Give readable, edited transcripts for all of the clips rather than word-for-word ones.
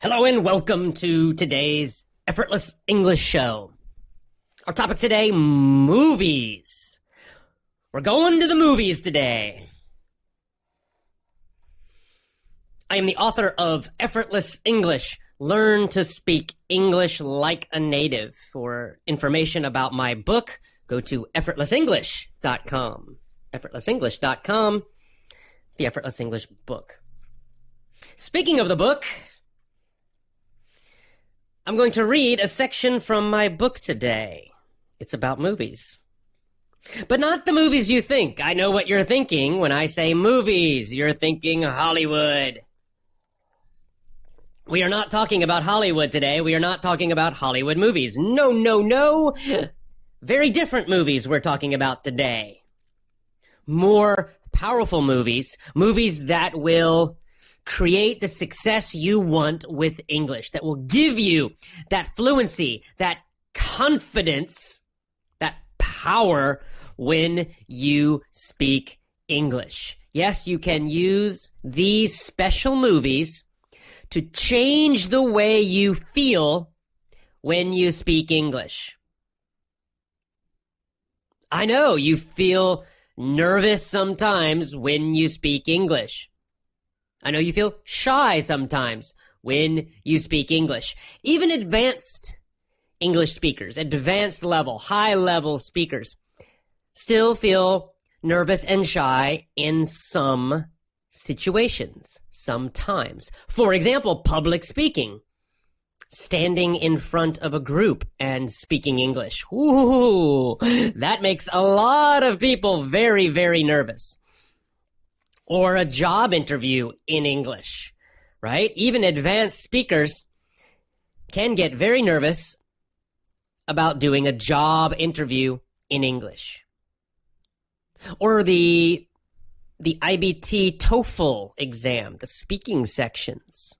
Hello and welcome to today's Effortless English Show. Our topic today, movies. We're going to the movies today. I am the author of Effortless English, Learn to Speak English Like a Native. For information about my book, go to effortlessenglish.com. Effortlessenglish.com, the Effortless English book. Speaking of the book, I'm going to read a section from my book today. It's about movies. But not the movies you think. I know what you're thinking when I say movies. You're thinking Hollywood. We are not talking about Hollywood today. We are not talking about Hollywood movies. No. Very different movies we're talking about today. More powerful movies. Movies that will create the success you want with English, that will give you that fluency, that confidence, that power when you speak English. Yes, you can use these special movies to change the way you feel when you speak English. I know you feel nervous sometimes when you speak English. I know you feel shy sometimes when you speak English. Even advanced English speakers, advanced level, high level speakers, still feel nervous and shy in some situations, sometimes. For example, public speaking. Standing in front of a group and speaking English. Ooh, that makes a lot of people very, very nervous. Or a job interview in English, right? Even advanced speakers can get very nervous about doing a job interview in English. Or the IBT TOEFL exam, the speaking sections.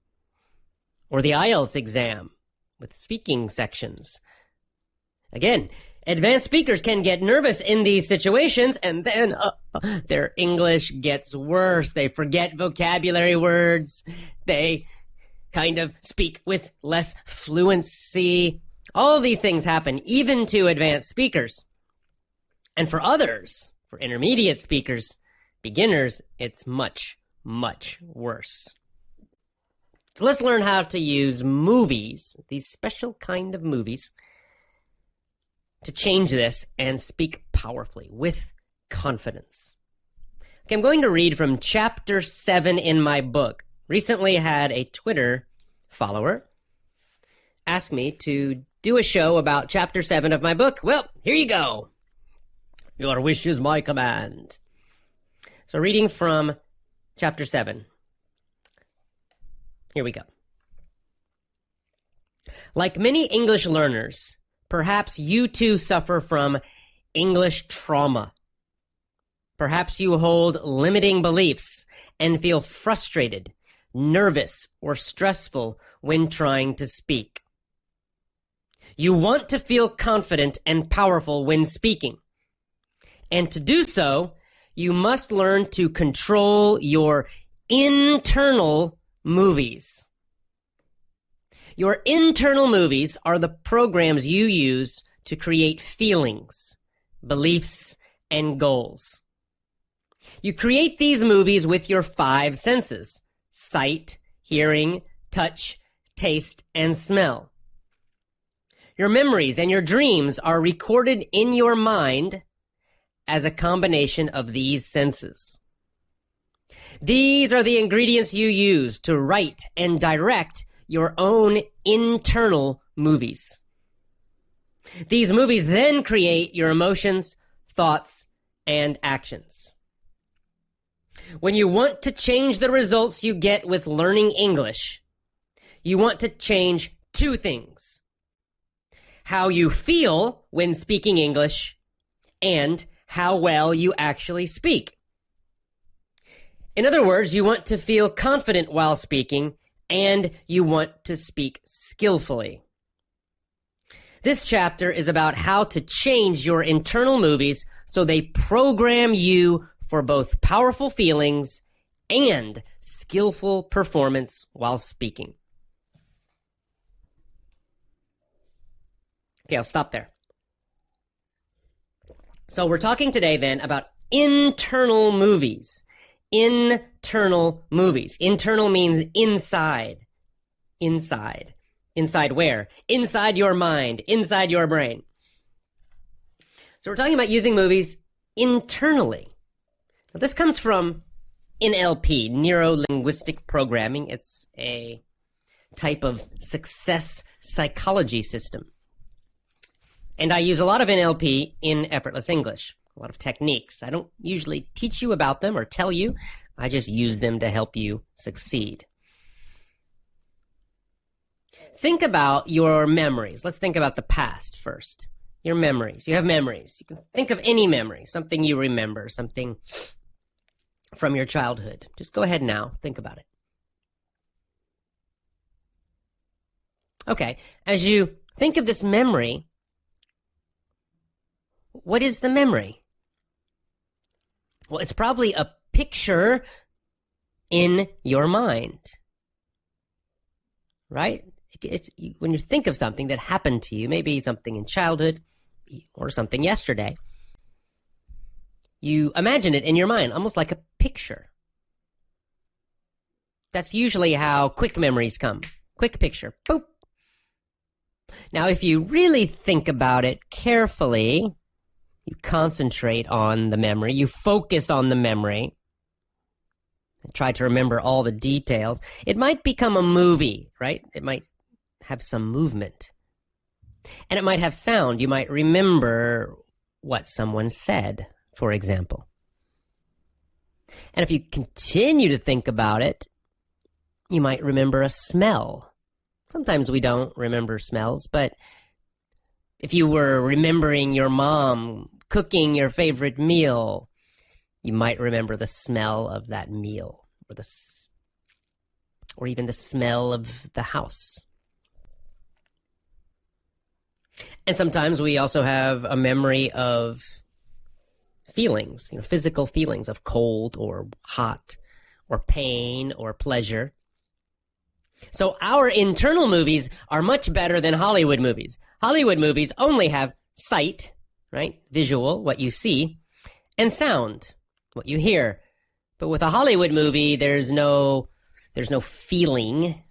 Or the IELTS exam with speaking sections. Again, advanced speakers can get nervous in these situations, and then their English gets worse. They forget vocabulary words. They kind of speak with less fluency. All of these things happen even to advanced speakers. And for others, for intermediate speakers, beginners, it's much, much worse. So let's learn how to use movies, these special kind of movies, to change this and speak powerfully with confidence. Okay, I'm going to read from chapter 7 in my book. Recently had a Twitter follower ask me to do a show about chapter 7 of my book. Well, here you go. Your wish is my command. So reading from chapter 7. Here we go. Like many English learners, perhaps you too suffer from English trauma. Perhaps you hold limiting beliefs and feel frustrated, nervous, or stressful when trying to speak. You want to feel confident and powerful when speaking. And to do so, you must learn to control your internal movies. Your internal movies are the programs you use to create feelings, beliefs, and goals. You create these movies with your 5 senses: sight, hearing, touch, taste, and smell. Your memories and your dreams are recorded in your mind as a combination of these senses. These are the ingredients you use to write and direct your own internal movies. These movies then create your emotions, thoughts, and actions. When you want to change the results you get with learning English, you want to change 2 things: how you feel when speaking English and how well you actually speak. In other words, you want to feel confident while speaking, and you want to speak skillfully. This chapter is about how to change your internal movies so they program you for both powerful feelings and skillful performance while speaking. Okay, I'll stop there. So we're talking today then about internal movies. Internal movies. Internal means inside. Inside. Inside where? Inside your mind. Inside your brain. So we're talking about using movies internally. Now, this comes from NLP, neuro-linguistic programming. It's a type of success psychology system. And I use a lot of NLP in Effortless English, a lot of techniques. I don't usually teach you about them or tell you. I just use them to help you succeed. Think about your memories. Let's think about the past first. Your memories. You have memories. You can think of any memory, something you remember, something from your childhood. Just go ahead now. Think about it. Okay. As you think of this memory, what is the memory? Well, it's probably a picture in your mind, right? It's when you think of something that happened to you, maybe something in childhood or something yesterday, you imagine it in your mind, almost like a picture. That's usually how quick memories come. Quick picture. Boop. Now, if you really think about it carefully, you concentrate on the memory, you focus on the memory, and try to remember all the details, it might become a movie, right? It might have some movement. And it might have sound. You might remember what someone said, for example. And if you continue to think about it, you might remember a smell. Sometimes we don't remember smells, but if you were remembering your mom cooking your favorite meal, you might remember the smell of that meal, or even the smell of the house. And sometimes we also have a memory of feelings, physical feelings of cold or hot or pain or pleasure. So our internal movies are much better than Hollywood movies. Hollywood movies only have sight, right? Visual, what you see, and sound, what you hear. But with a Hollywood movie, there's no feeling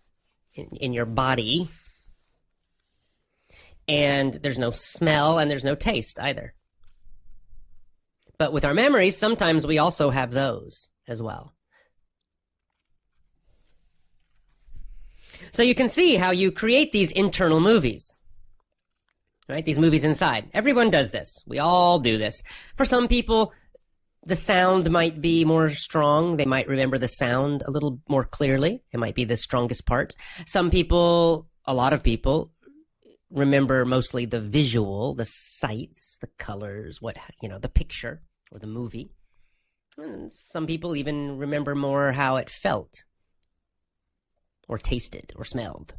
in your body. And there's no smell and there's no taste either. But with our memories, sometimes we also have those as well. So you can see how you create these internal movies, right? These movies inside. Everyone does this. We all do this. For some people, the sound might be more strong. They might remember the sound a little more clearly. It might be the strongest part. Some people, a lot of people, remember mostly the visual, the sights, the colors, the picture or the movie. And some people even remember more how it felt or tasted or smelled.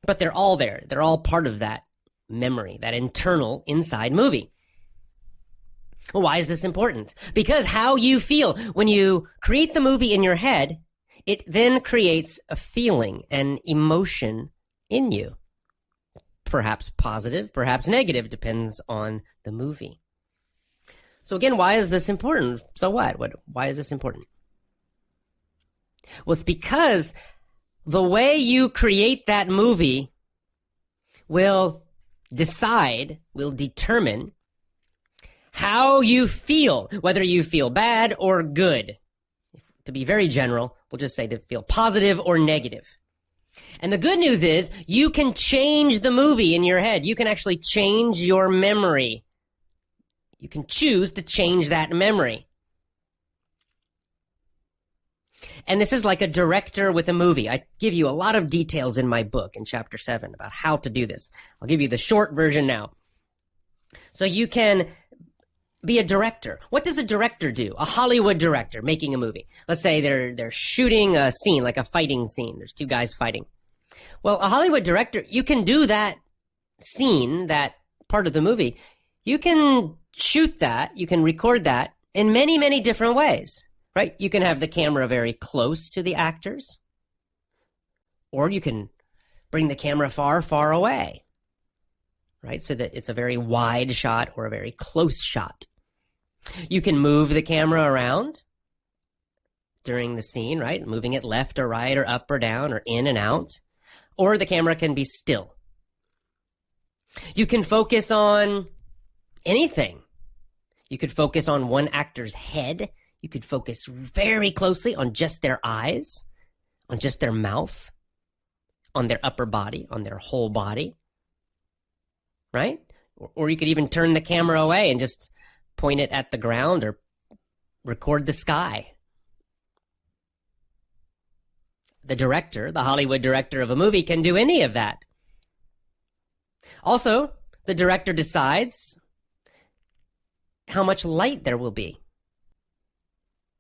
But they're all there. They're all part of that memory, that internal inside movie. Well, why is this important? Because how you feel when you create the movie in your head, it then creates a feeling, an emotion in you. Perhaps positive, perhaps negative, depends on the movie. So again, why is this important? So what? Why is this important? Well, it's because the way you create that movie will determine how you feel, whether you feel bad or good. To be very general, we'll just say to feel positive or negative. And the good news is you can change the movie in your head. You can actually change your memory. You can choose to change that memory. And this is like a director with a movie. I give you a lot of details in my book in chapter 7 about how to do this. I'll give you the short version now. So you can be a director. What does a director do? A Hollywood director making a movie. Let's say they're shooting a scene, like a fighting scene. There's two guys fighting. Well, a Hollywood director, you can do that scene, that part of the movie. You can shoot that, you can record that in many, many different ways, right? You can have the camera very close to the actors, or you can bring the camera far, far away. right? So that it's a very wide shot or a very close shot. You can move the camera around during the scene, right? Moving it left or right or up or down or in and out. Or the camera can be still. You can focus on anything. You could focus on one actor's head. You could focus very closely on just their eyes, on just their mouth, on their upper body, on their whole body, right? Or you could even turn the camera away and just point it at the ground or record the sky. The director, the Hollywood director of a movie, can do any of that. Also, the director decides how much light there will be.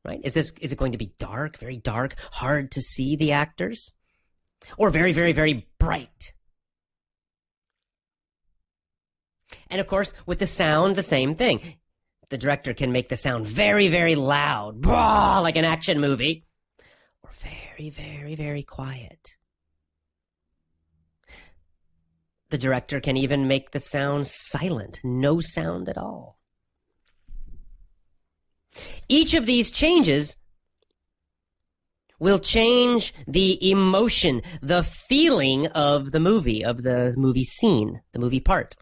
Right? Is it going to be dark, very dark, hard to see the actors? Or very, very, very bright? And of course, with the sound, the same thing. The director can make the sound very, very loud, like an action movie, or very, very, very quiet. The director can even make the sound silent, no sound at all. Each of these changes will change the emotion, the feeling of the movie scene, the movie part.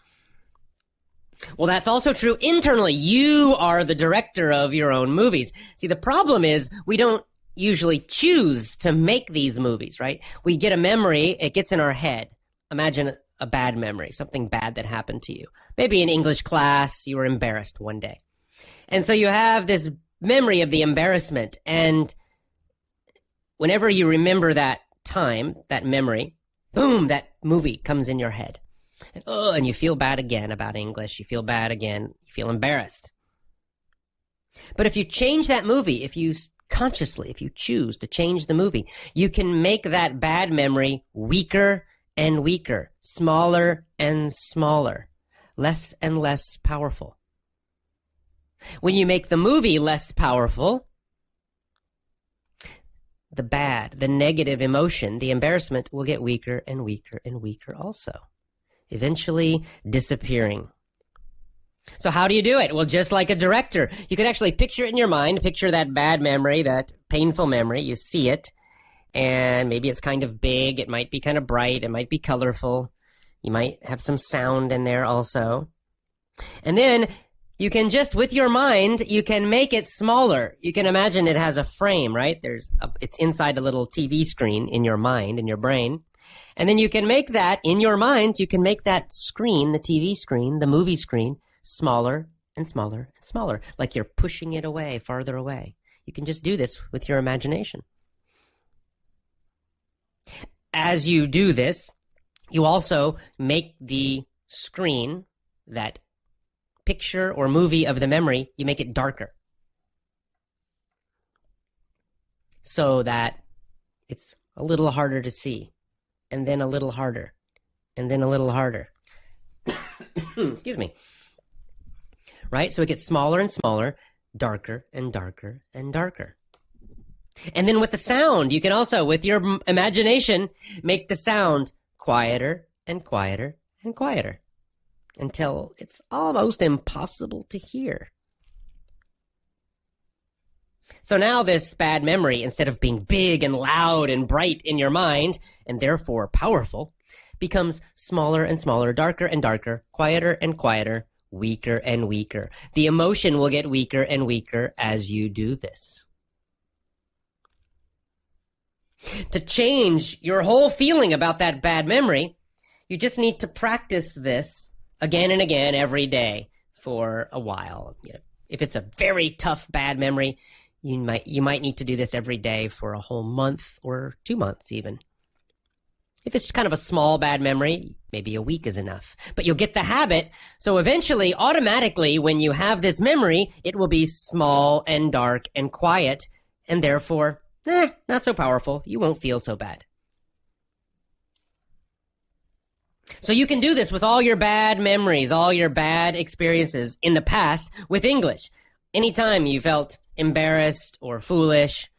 Well, that's also true internally. You are the director of your own movies. See, the problem is we don't usually choose to make these movies, right? We get a memory, it gets in our head. Imagine a bad memory, something bad that happened to you. Maybe in English class, you were embarrassed one day. And so you have this memory of the embarrassment. And whenever you remember that time, that memory, boom, that movie comes in your head. And you feel bad again about English. You feel bad again. You feel embarrassed. But if you change that movie, if you choose to change the movie, you can make that bad memory weaker and weaker, smaller and smaller, less and less powerful. When you make the movie less powerful, the negative emotion, the embarrassment will get weaker and weaker and weaker also, eventually disappearing. So how do you do it? Well, just like a director, you can actually picture it in your mind, picture that bad memory, that painful memory, you see it, and maybe it's kind of big, it might be kind of bright, it might be colorful, you might have some sound in there also. And then you can just, with your mind, you can make it smaller. You can imagine it has a frame, right? It's inside a little TV screen in your mind, in your brain. And then you can make that, in your mind, you can make that screen, the TV screen, the movie screen, smaller and smaller and smaller, like you're pushing it away, farther away. You can just do this with your imagination. As you do this, you also make the screen, that picture or movie of the memory, you make it darker so that it's a little harder to see, and then a little harder, and then a little harder. Excuse me. Right? So it gets smaller and smaller, darker and darker and darker. And then with the sound, you can also, with your imagination, make the sound quieter and quieter and quieter, until it's almost impossible to hear. So now this bad memory, instead of being big and loud and bright in your mind, and therefore powerful, becomes smaller and smaller, darker and darker, quieter and quieter, weaker and weaker. The emotion will get weaker and weaker as you do this. To change your whole feeling about that bad memory, you just need to practice this again and again every day for a while. If it's a very tough, bad memory, you might need to do this every day for a whole month or 2 months even. If it's kind of a small, bad memory, maybe a week is enough. But you'll get the habit, so eventually, automatically, when you have this memory, it will be small and dark and quiet, and therefore, not so powerful. You won't feel so bad. So you can do this with all your bad memories, all your bad experiences in the past with English. Anytime you felt embarrassed or foolish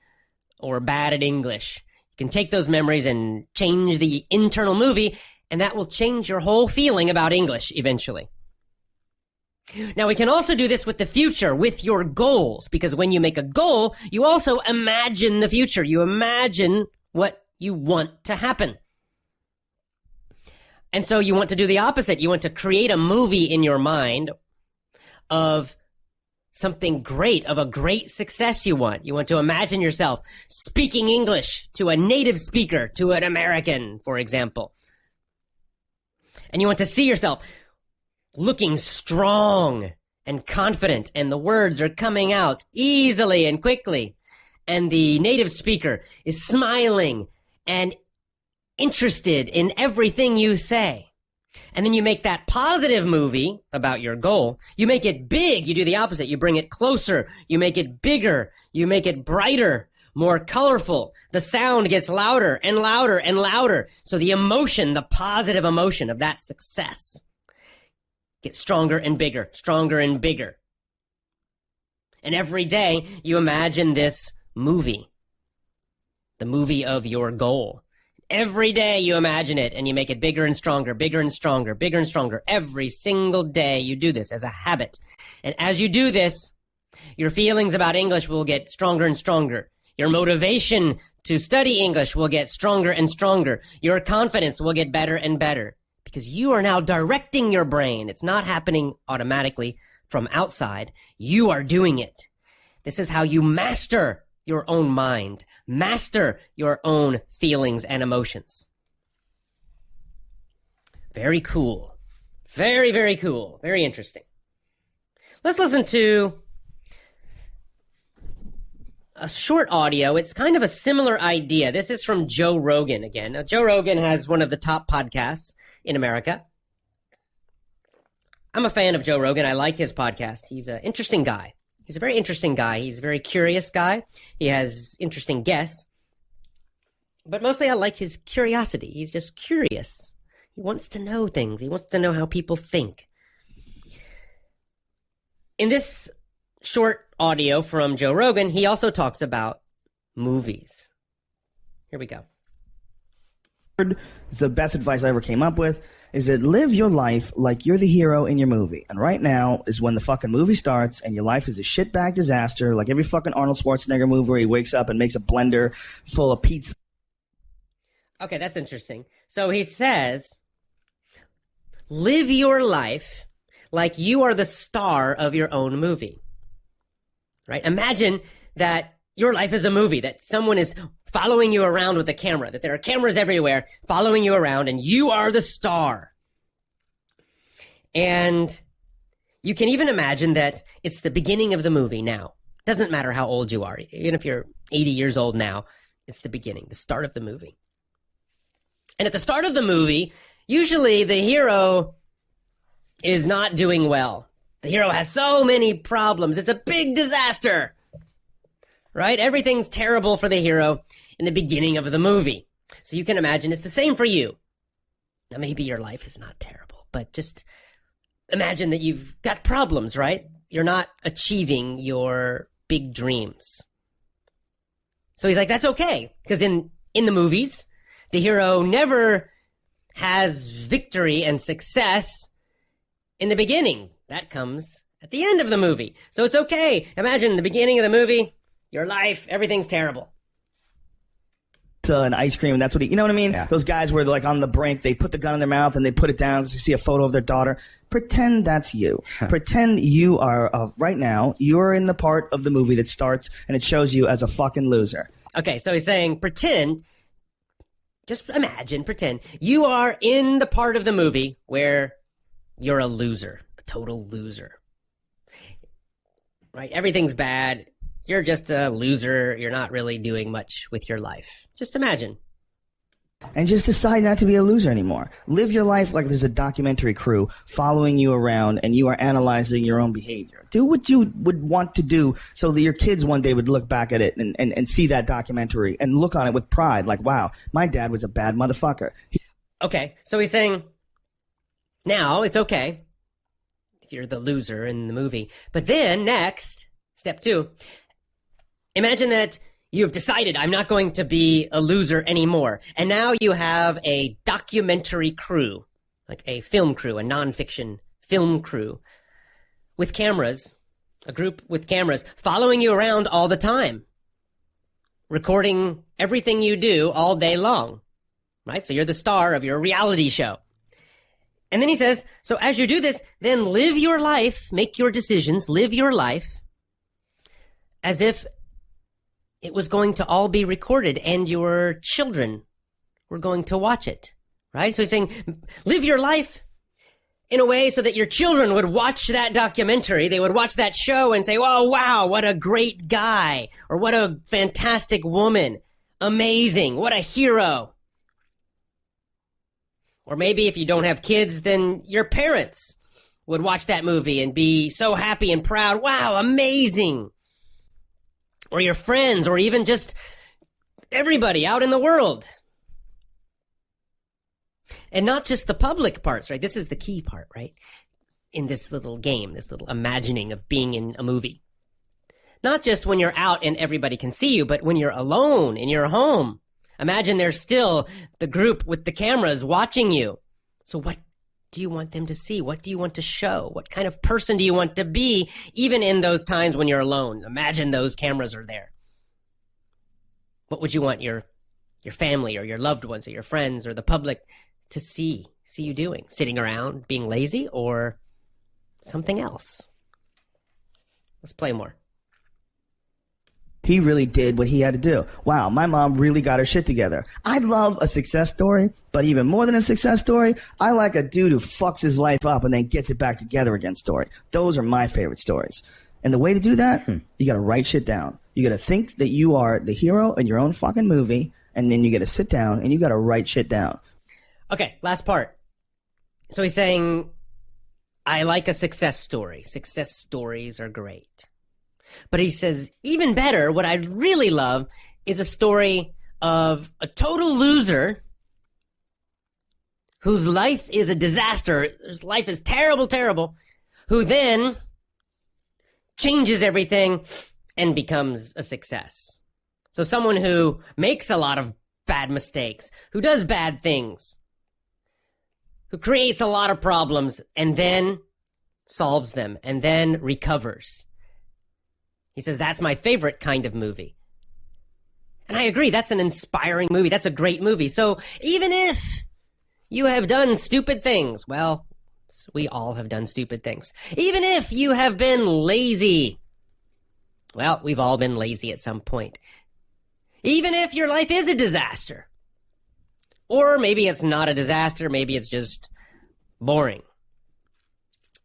or bad at English, you can take those memories and change the internal movie And that will change your whole feeling about English eventually. Now, we can also do this with the future, with your goals, because when you make a goal, you also imagine the future. You imagine what you want to happen. And so you want to do the opposite. You want to create a movie in your mind of something great, of a great success you want. You want to imagine yourself speaking English to a native speaker, to an American, for example. And you want to see yourself looking strong and confident, and the words are coming out easily and quickly. And the native speaker is smiling and interested in everything you say. And then you make that positive movie about your goal. You make it big. You do the opposite. You bring it closer. You make it bigger. You make it brighter, more colorful. The sound gets louder and louder and louder. So the emotion, the positive emotion of that success gets stronger and bigger, stronger and bigger. And every day you imagine this movie, the movie of your goal. Every day you imagine it and you make it bigger and stronger, bigger and stronger, bigger and stronger. Every single day you do this as a habit. And as you do this, your feelings about English will get stronger and stronger. Your motivation to study English will get stronger and stronger. Your confidence will get better and better because you are now directing your brain. It's not happening automatically from outside. You are doing it. This is how you master your own mind, master your own feelings and emotions. Very cool. Very, very cool. Very interesting. Let's listen to a short audio. It's kind of a similar idea. This is from Joe Rogan again. Now, Joe Rogan has one of the top podcasts in America. I'm a fan of Joe Rogan. I like his podcast. He's an interesting guy. He's a very interesting guy. He's a very curious guy. He has interesting guests. But mostly I like his curiosity. He's just curious. He wants to know things. He wants to know how people think. In this short audio from Joe Rogan, he also talks about movies. Here we go. It's the best advice I ever came up with, is that live your life like you're the hero in your movie. And right now is when the fucking movie starts and your life is a shitbag disaster, like every fucking Arnold Schwarzenegger movie where he wakes up and makes a blender full of pizza. Okay, that's interesting. So he says, live your life like you are the star of your own movie. Right? Imagine that your life is a movie, that someone is following you around with a camera, that there are cameras everywhere following you around, and you are the star. And you can even imagine that it's the beginning of the movie now. Doesn't matter how old you are. Even if you're 80 years old now, it's the beginning, the start of the movie. And at the start of the movie, usually the hero is not doing well. The hero has so many problems. It's a big disaster. Right? Everything's terrible for the hero in the beginning of the movie. So you can imagine it's the same for you. Now, maybe your life is not terrible, but just imagine that you've got problems, right? You're not achieving your big dreams. So he's like, that's okay. Because in the movies, the hero never has victory and success in the beginning. That comes at the end of the movie. So it's okay. Imagine the beginning of the movie, your life, everything's terrible. And ice cream, and that's what you know what I mean? Yeah. Those guys where they're like on the brink, they put the gun in their mouth and they put it down because they see a photo of their daughter. Pretend that's you. Pretend you are, right now, you're in the part of the movie that starts and it shows you as a fucking loser. Okay, so he's saying pretend, just imagine, pretend, you are in the part of the movie where you're a loser, a total loser. Right? Everything's bad. You're just a loser. You're not really doing much with your life. Just imagine. And just decide not to be a loser anymore. Live your life like there's a documentary crew following you around and you are analyzing your own behavior. Do what you would want to do so that your kids one day would look back at it and see that documentary and look on it with pride. Like, wow, my dad was a bad motherfucker. Okay, so he's saying, now it's okay if you're the loser in the movie. But then next, step 2, imagine that You have decided I'm not going to be a loser anymore. And now you have a documentary crew, like a film crew, a nonfiction film crew with cameras, a group with cameras following you around all the time, recording everything you do all day long, right? So you're the star of your reality show. And then he says, so as you do this, then live your life, make your decisions, live your life as if it was going to all be recorded and your children were going to watch it, right? So he's saying, live your life in a way so that your children would watch that documentary. They would watch that show and say, oh, wow, what a great guy, or what a fantastic woman. Amazing. What a hero. Or maybe if you don't have kids, then your parents would watch that movie and be so happy and proud. Wow, amazing. Or your friends, or even just everybody out in the world. And not just the public parts, right? This is the key part, right? In this little game, this little imagining of being in a movie. Not just when you're out and everybody can see you, but when you're alone in your home. Imagine there's still the group with the cameras watching you. So what do you want them to see? What do you want to show? What kind of person do you want to be, even in those times when you're alone? Imagine those cameras are there. What would you want your family or your loved ones or your friends or the public to see you doing? Sitting around, being lazy, or something else? Let's play more. He really did what he had to do. Wow, my mom really got her shit together. I love a success story, but even more than a success story, I like a dude who fucks his life up and then gets it back together again story. Those are my favorite stories. And the way to do that, you gotta write shit down. You gotta think that you are the hero in your own fucking movie, and then you gotta sit down and you gotta write shit down. Okay, last part. So he's saying, I like a success story. Success stories are great. But he says, even better, what I really love is a story of a total loser whose life is a disaster, whose life is terrible, terrible, who then changes everything and becomes a success. So someone who makes a lot of bad mistakes, who does bad things, who creates a lot of problems and then solves them and then recovers. He says, that's my favorite kind of movie. And I agree, that's an inspiring movie. That's a great movie. So even if you have done stupid things, well, we all have done stupid things. Even if you have been lazy, well, we've all been lazy at some point. Even if your life is a disaster, or maybe it's not a disaster, maybe it's just boring.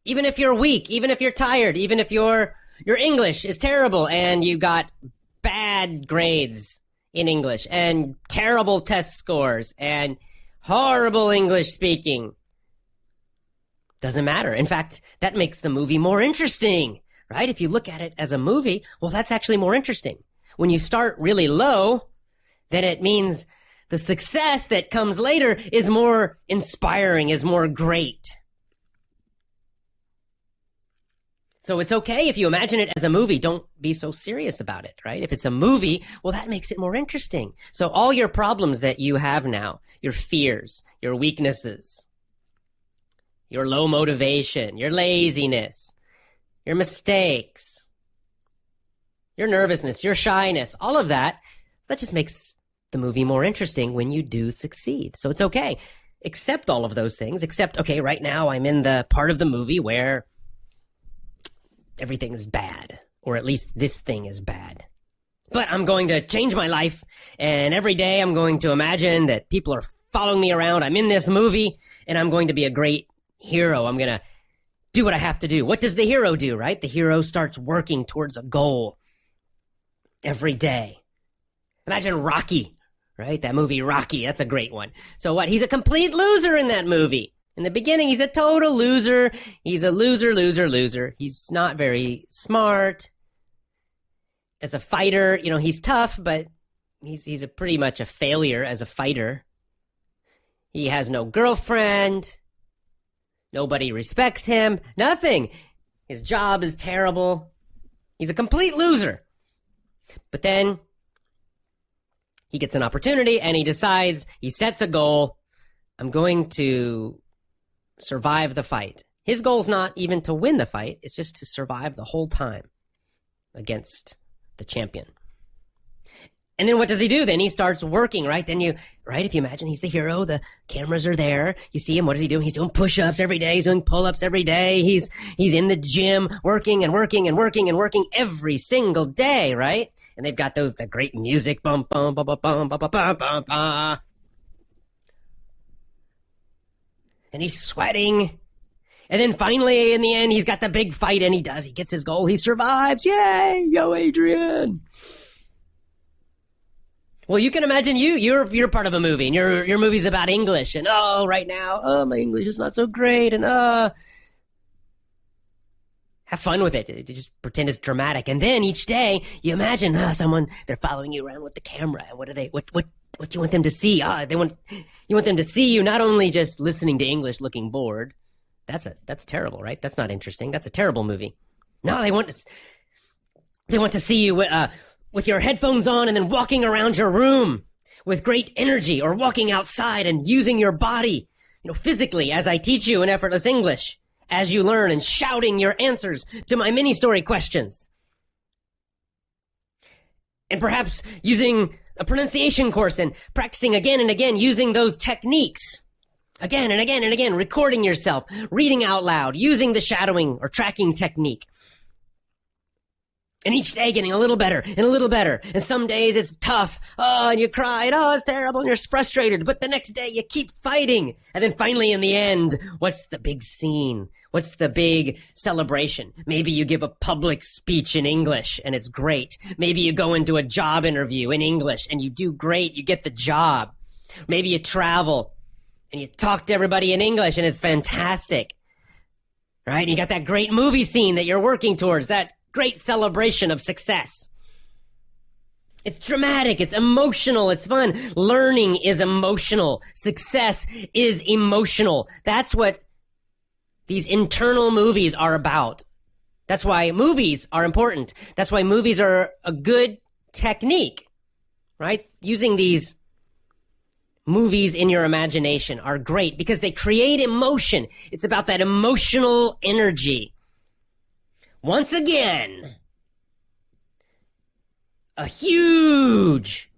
Even if you're weak, even if you're tired, even if your English is terrible and you got bad grades in English and terrible test scores and horrible English speaking. Doesn't matter. In fact, that makes the movie more interesting, right? If you look at it as a movie, well, that's actually more interesting. When you start really low, then it means the success that comes later is more inspiring, is more great. So it's okay if you imagine it as a movie. Don't be so serious about it, right? If it's a movie, well, that makes it more interesting. So all your problems that you have now, your fears, your weaknesses, your low motivation, your laziness, your mistakes, your nervousness, your shyness, all of that just makes the movie more interesting when you do succeed. So it's okay. Accept all of those things, except, okay, right now I'm in the part of the movie where everything is bad, or at least this thing is bad. But I'm going to change my life, and every day I'm going to imagine that people are following me around. I'm in this movie, and I'm going to be a great hero. I'm going to do what I have to do. What does the hero do, right? The hero starts working towards a goal every day. Imagine Rocky, right? That movie Rocky, that's a great one. So what? He's a complete loser in that movie. In the beginning, he's a total loser. He's a loser. He's not very smart. As a fighter, he's tough, but he's pretty much a failure as a fighter. He has no girlfriend. Nobody respects him. Nothing. His job is terrible. He's a complete loser. But then he gets an opportunity and he decides, he sets a goal. I'm going to survive the fight. His goal is not even to win the fight. It's just to survive the whole time against the champion. And then what does he do? Then he starts working, right? If you imagine he's the hero, the cameras are there. You see him. What is he doing? He's doing push-ups every day. He's doing pull-ups every day. He's in the gym working and working and working and working every single day, right? And they've got the great music. Bum, bum, bum, bum, bum, bum, bum, bum, bum, bum. And he's sweating. And then finally, in the end, he's got the big fight, and he gets his goal. He survives. Yay! Yo, Adrian! Well, you can imagine you're part of a movie, and your movie's about English, and right now, my English is not so great, and have fun with it. You just pretend it's dramatic, and then each day you imagine someone, they're following you around with the camera, and what do you want them to see? You want them to see you not only just listening to English, looking bored. That's terrible, right? That's not interesting. That's a terrible movie. No, they want to see you with your headphones on and then walking around your room with great energy, or walking outside and using your body, physically, as I teach you in Effortless English, as you learn, and shouting your answers to my mini story questions. And perhaps using a pronunciation course and practicing again and again using those techniques. Again and again and again, recording yourself, reading out loud, using the shadowing or tracking technique. And each day getting a little better and a little better. And some days it's tough. And you cry. And it's terrible. And you're frustrated. But the next day you keep fighting. And then finally in the end, what's the big scene? What's the big celebration? Maybe you give a public speech in English and it's great. Maybe you go into a job interview in English and you do great. You get the job. Maybe you travel and you talk to everybody in English and it's fantastic. Right? And you got that great movie scene that you're working towards. That great celebration of success. It's dramatic. It's emotional. It's fun. Learning is emotional. Success is emotional. That's what these internal movies are about. That's why movies are important. That's why movies are a good technique, right? Using these movies in your imagination are great because they create emotion. It's about that emotional energy. Once again, a huge,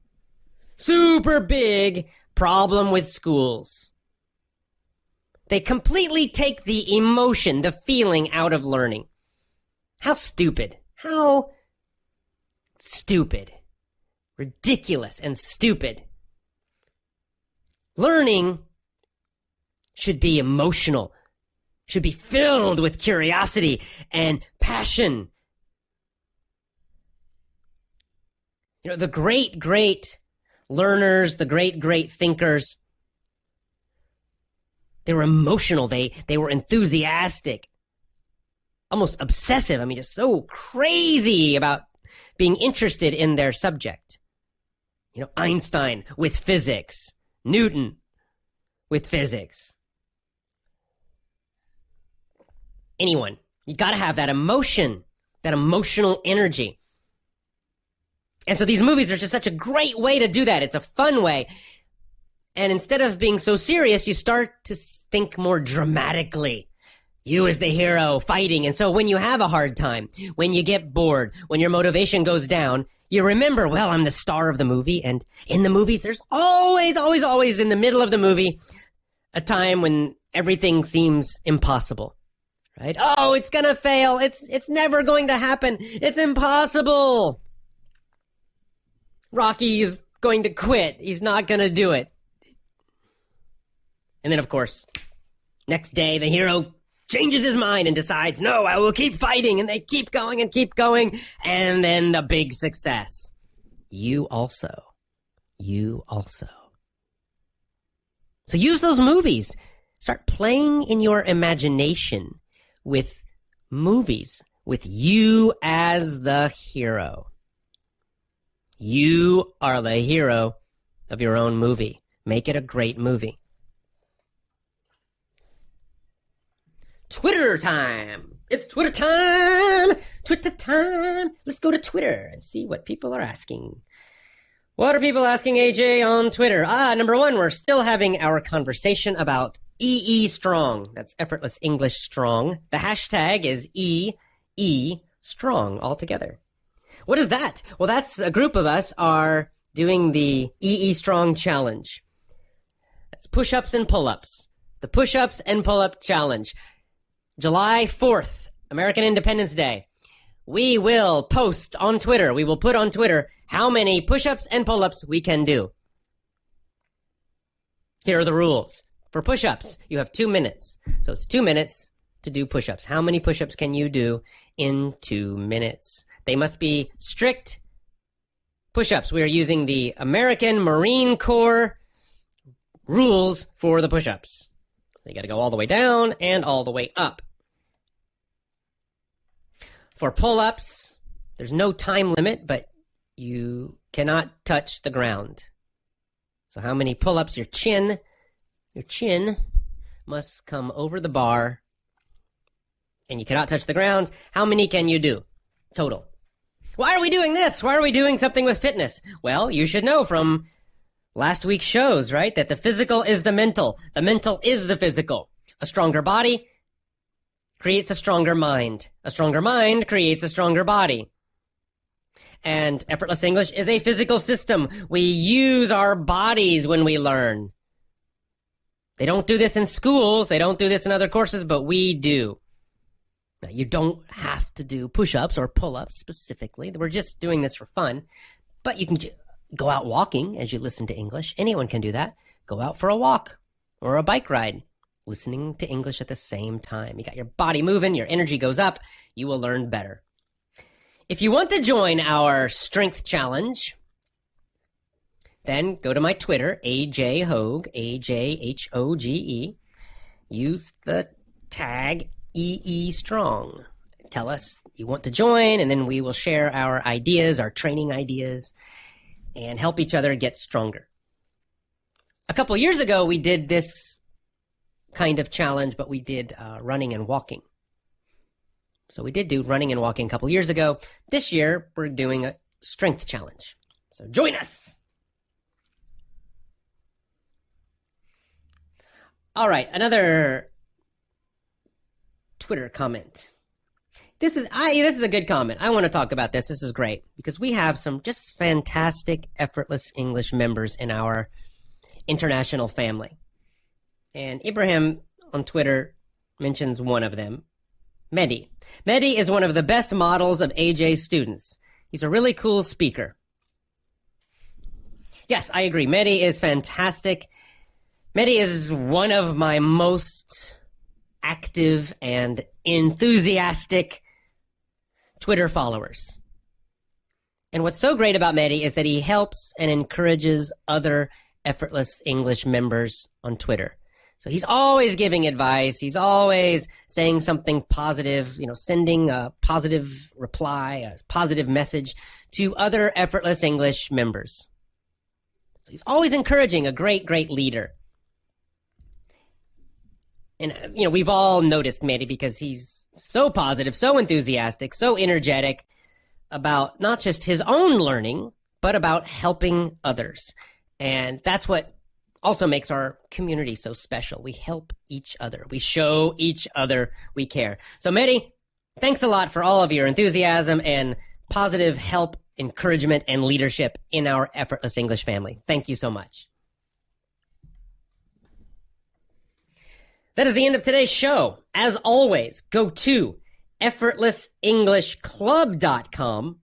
super big problem with schools. They completely take the emotion, the feeling out of learning. How stupid. How stupid. Ridiculous and stupid. Learning should be emotional. Should be filled with curiosity and passion. The great, great learners, the great, great thinkers, they were emotional. They were enthusiastic, almost obsessive. I mean, just so crazy about being interested in their subject. Einstein with physics, Newton with physics. Anyone. You got to have that emotion, that emotional energy. And so these movies are just such a great way to do that. It's a fun way. And instead of being so serious, you start to think more dramatically. You as the hero fighting. And so when you have a hard time, when you get bored, when your motivation goes down, you remember, well, I'm the star of the movie. And in the movies, there's always, always, always in the middle of the movie, a time when everything seems impossible. Right? Oh, it's gonna fail. It's never going to happen. It's impossible. Rocky is going to quit. He's not gonna do it. And then, of course, next day, the hero changes his mind and decides, no, I will keep fighting. And they keep going and keep going. And then the big success. You also. So use those movies. Start playing in your imagination with movies, with you as the hero. You are the hero of your own movie. Make it a great movie. Twitter time! It's Twitter time! Twitter time! Let's go to Twitter and see what people are asking. What are people asking AJ on Twitter? Number one, we're still having our conversation about EE Strong. That's Effortless English Strong. The hashtag is EE Strong altogether. What is that? Well, that's a group of us are doing the EE Strong Challenge. That's push-ups and pull-ups. The push-ups and pull-up challenge. July 4th, American Independence Day. We will post on Twitter. We will put on Twitter how many push-ups and pull-ups we can do. Here are the rules. For push-ups, you have 2 minutes. So it's 2 minutes to do push-ups. How many push-ups can you do in 2 minutes? They must be strict push-ups. We are using the American Marine Corps rules for the push-ups. You got to go all the way down and all the way up. For pull-ups, there's no time limit, but you cannot touch the ground. So how many pull-ups? Your chin must come over the bar, and you cannot touch the ground. How many can you do total? Why are we doing this? Why are we doing something with fitness? Well, you should know from last week's shows, right, that the physical is the mental. The mental is the physical. A stronger body creates a stronger mind. A stronger mind creates a stronger body. And Effortless English is a physical system. We use our bodies when we learn. They don't do this in schools. They don't do this in other courses, but we do. Now, you don't have to do push-ups or pull-ups specifically. We're just doing this for fun. But you can go out walking as you listen to English. Anyone can do that. Go out for a walk or a bike ride, listening to English at the same time. You got your body moving, your energy goes up, you will learn better. If you want to join our strength challenge, then go to my Twitter, ajhoge, AJHOGE. Use the tag EE Strong. Tell us you want to join, and then we will share our ideas, our training ideas, and help each other get stronger. A couple years ago, we did this kind of challenge, but we did running and walking. So we did do running and walking a couple years ago. This year, we're doing a strength challenge. So join us. All right, another Twitter comment. This is a good comment. I want to talk about this. This is great because we have some just fantastic Effortless English members in our international family. And Ibrahim on Twitter mentions one of them, Mehdi. Mehdi is one of the best models of AJ's students. He's a really cool speaker. Yes, I agree. Mehdi is fantastic. Mehdi is one of my most active and enthusiastic Twitter followers. And what's so great about Mehdi is that he helps and encourages other Effortless English members on Twitter. So he's always giving advice. He's always saying something positive, sending a positive reply, a positive message to other Effortless English members. So he's always encouraging, a great, great leader. And, we've all noticed Mehdi because he's so positive, so enthusiastic, so energetic about not just his own learning, but about helping others. And that's what also makes our community so special. We help each other. We show each other we care. So Mehdi, thanks a lot for all of your enthusiasm and positive help, encouragement, and leadership in our Effortless English family. Thank you so much. That is the end of today's show. As always, go to effortlessenglishclub.com